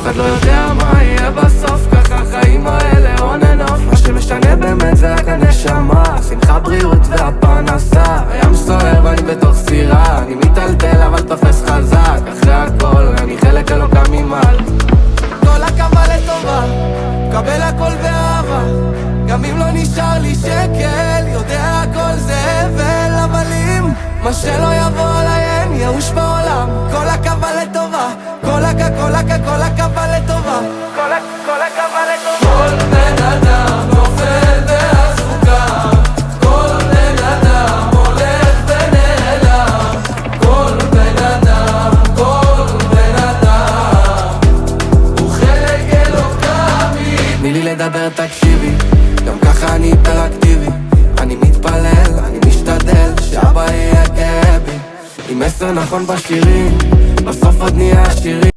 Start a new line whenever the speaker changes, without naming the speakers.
אף אחד לא יודע מה יהיה בסוף, ככה החיים האלה on and off. מה שמשנה באמת זה רק הנשמה, שמחה, בריאות והפרנסה. הים סוער ואני בתוך סירה, אני מטלטל אבל תופס חזק. אחרי הכל אני חלק אלוקה ממעל. כל הקמה לטובה, קבל הכל באהבה, גם אם לא נשאר לי שקל, יודע הכל זה הבל. אבל אם מה שלא יבוא עליי אין ייאוש בעולם. כל הקמה לטובה, כל הקמה לטובה, כל הקמה לטובה. כל בן אדם נופל בעסוקה, כל בן אדם הולך ונעלם. כל בן אדם הוא חלק אלוקה ממני. תני לי לדבר תקשיבי, גם ככה אני היפראקטיבי. אני מתפלל, אני משתדל שאבא יהיה גאה בי. עם מסר נכון בשירים, בסוף עוד נהיה עשירים.